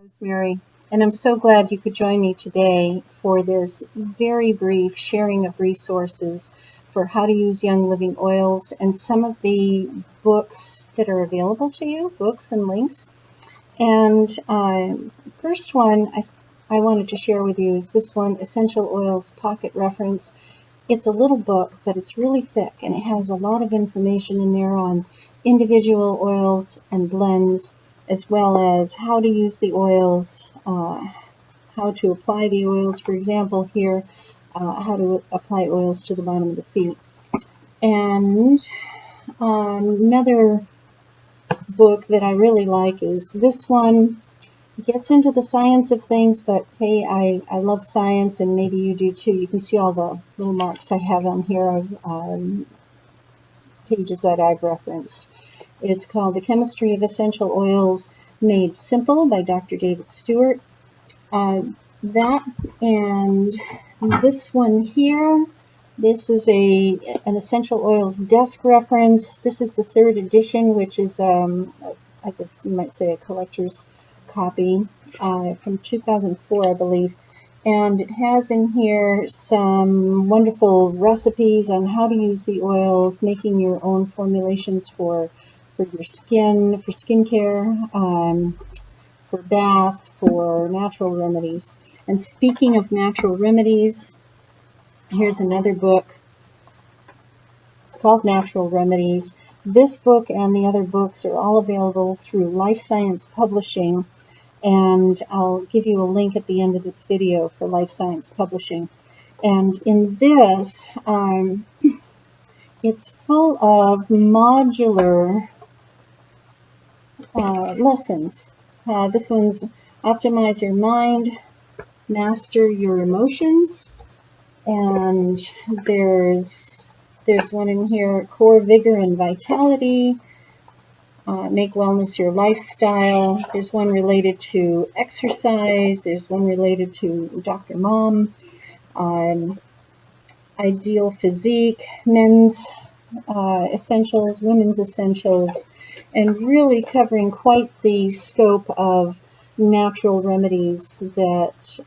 Rosemary, and I'm so glad you could join me today for this very brief sharing of resources for how to use Young Living oils and some of the books that are available to you, books and links. And first one I wanted to share with you is this one, Essential Oils Pocket Reference. It's a little book, but it's really thick, and it has a lot of information in there on individual oils and blends, as well as how to use the oils, how to apply the oils. For example, here, how to apply oils to the bottom of the feet. And another book that I really like is this one. It gets into the science of things, but hey, I love science, and maybe you do too. You can see all the little marks I have on here of pages that I've referenced. It's called The Chemistry of Essential Oils Made Simple by Dr. David Stewart. That and this one here, this is an essential oils desk reference. This is the 3rd edition, which is, I guess you might say, a collector's copy from 2004, I believe. And it has in here some wonderful recipes on how to use the oils, making your own formulations for your skin, for skincare, for bath, for natural remedies. And speaking of natural remedies, here's another book. It's called Natural Remedies. This book and the other books are all available through Life Science Publishing, and I'll give you a link at the end of this video for Life Science Publishing. And in this, it's full of modular lessons. This one's Optimize Your Mind, Master Your Emotions, and there's one in here, Core Vigor and Vitality, Make Wellness Your Lifestyle. There's one related to exercise. There's one related to Dr. Mom, Ideal Physique, Men's Essentials, Women's Essentials, and really covering quite the scope of natural remedies that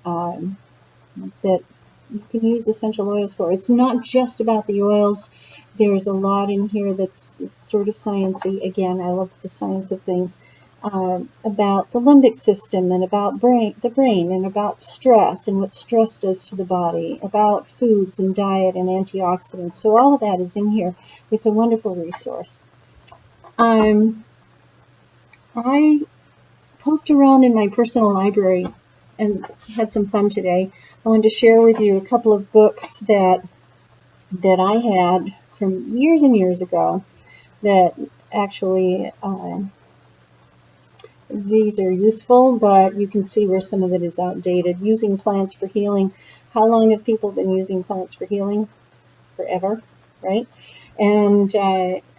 you can use essential oils for. It's not just about the oils. There's a lot in here that's sort of sciencey. Again, I love the science of things. About the limbic system, and about the brain, and about stress and what stress does to the body, about foods and diet and antioxidants. So all of that is in here. It's a wonderful resource. I poked around in my personal library and had some fun today. I wanted to share with you a couple of books that I had from years and years ago that actually these are useful, but you can see where some of it is outdated. Using Plants for Healing. How long have people been using plants for healing? Forever, right? And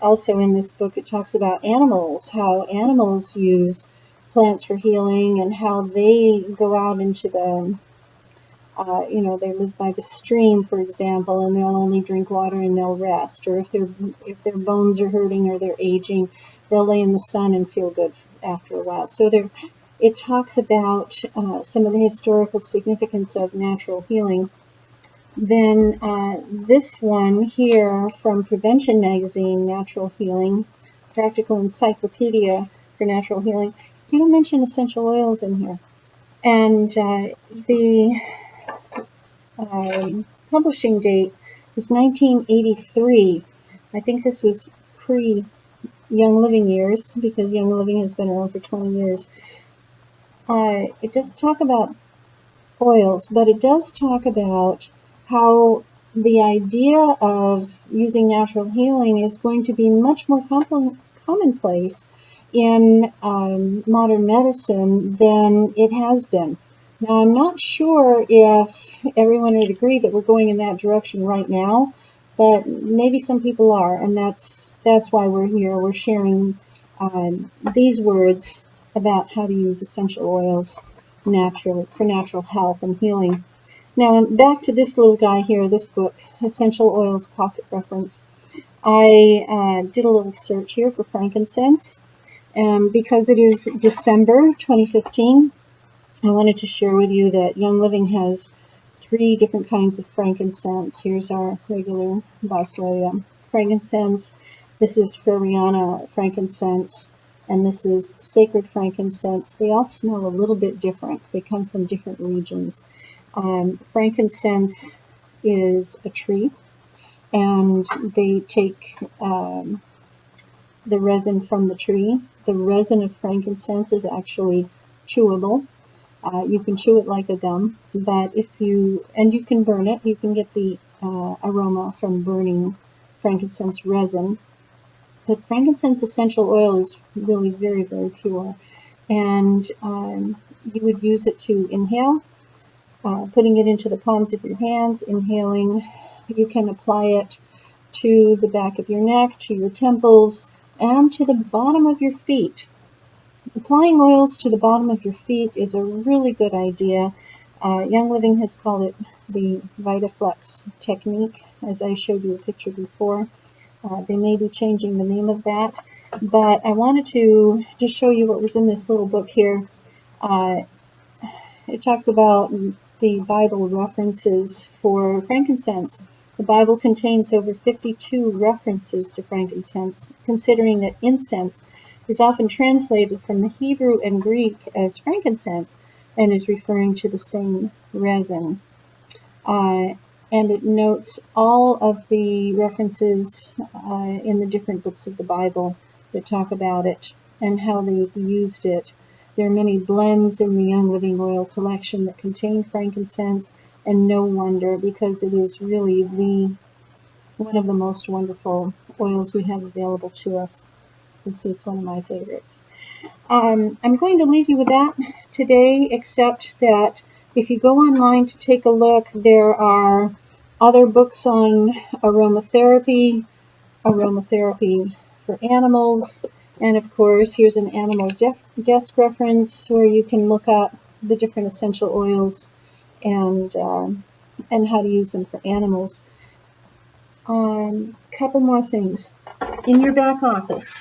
also in this book it talks about animals, how animals use plants for healing, and how they go out into the they live by the stream, for example, and they'll only drink water and they'll rest. Or if their bones are hurting or they're aging, they'll lay in the sun and feel good after a while. So it talks about some of the historical significance of natural healing. Then this one here from Prevention Magazine, Natural Healing, Practical Encyclopedia for Natural Healing. You don't mention essential oils in here. And the publishing date is 1983. I think this was pre-Young Living years, because Young Living has been around for 20 years. It doesn't talk about oils, but it does talk about how the idea of using natural healing is going to be much more commonplace in modern medicine than it has been. Now, I'm not sure if everyone would agree that we're going in that direction right now, but maybe some people are, and that's why we're here. We're sharing these words about how to use essential oils naturally for natural health and healing. Now, back to this little guy here, this book, Essential Oils Pocket Reference. I did a little search here for frankincense, because it is December 2015, I wanted to share with you that Young Living has 3 different kinds of frankincense. Here's our regular Boswellia frankincense. This is Freriana frankincense, and this is sacred frankincense. They all smell a little bit different. They come from different regions. Frankincense is a tree, and they take the resin from the tree. The resin of frankincense is actually chewable. You can chew it like a gum, but you can burn it. You can get the aroma from burning frankincense resin. But frankincense essential oil is really very, very pure, and you would use it to inhale, putting it into the palms of your hands, inhaling. You can apply it to the back of your neck, to your temples, and to the bottom of your feet. Applying oils to the bottom of your feet is a really good idea. Young Living has called it the VitaFlex technique, as I showed you a picture before. They may be changing the name of that, but I wanted to just show you what was in this little book here. It talks about the Bible references for frankincense. The Bible contains over 52 references to frankincense, considering that incense is often translated from the Hebrew and Greek as frankincense and is referring to the same resin. And it notes all of the references in the different books of the Bible that talk about it and how they used it. There are many blends in the Young Living oil collection that contain frankincense, and no wonder, because it is really one of the most wonderful oils we have available to us. You can see it's one of my favorites. I'm going to leave you with that today, except that if you go online to take a look, there are other books on aromatherapy for animals, and of course here's an animal desk reference where you can look up the different essential oils and how to use them for animals. Couple more things. In your back office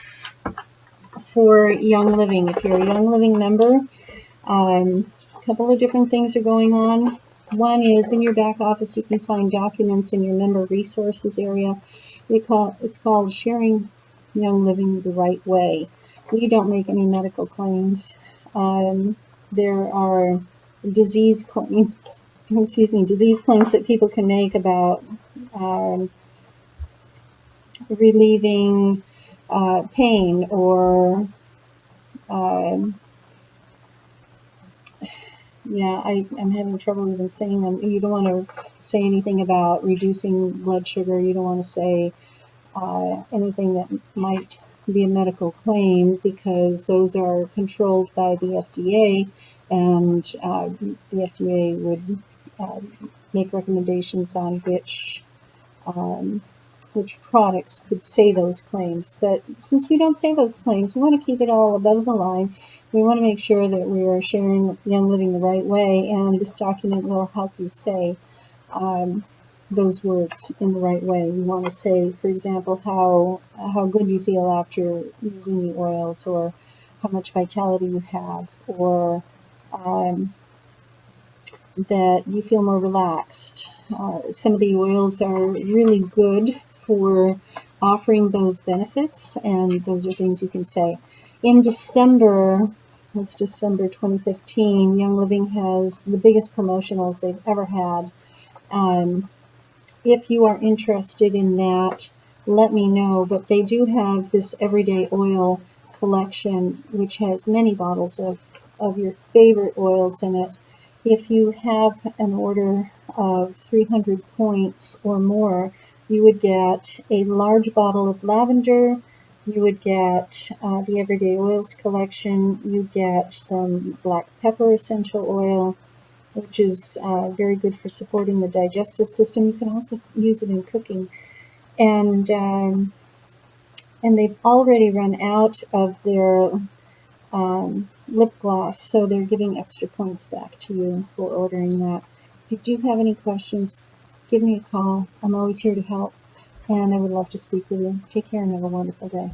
for Young Living, if you're a Young Living member, a couple of different things are going on. One is in your back office you can find documents in your member resources area. It's called Sharing Young Living the Right Way. We don't make any medical claims. There are disease claims that people can make about relieving pain or I'm having trouble even saying them. You don't want to say anything about reducing blood sugar. You don't want to say anything that might be a medical claim, because those are controlled by the FDA, and the FDA would make recommendations on which products could say those claims. But since we don't say those claims, we want to keep it all above the line. We want to make sure that we are sharing Young Living the right way, and this document will help you say those words in the right way. You want to say, for example, how good you feel after using the oils, or how much vitality you have, or that you feel more relaxed. Some of the oils are really good for offering those benefits, and those are things you can say. In December 2015, Young Living has the biggest promotionals they've ever had. If you are interested in that, let me know. But they do have this everyday oil collection, which has many bottles of your favorite oils in it. If you have an order of 300 points or more, you would get a large bottle of lavender. You would get the Everyday Oils collection. You get some black pepper essential oil, which is very good for supporting the digestive system. You can also use it in cooking. And they've already run out of their lip gloss, so they're giving extra points back to you for ordering that. If you do have any questions, give me a call. I'm always here to help, and I would love to speak with you. Take care and have a wonderful day.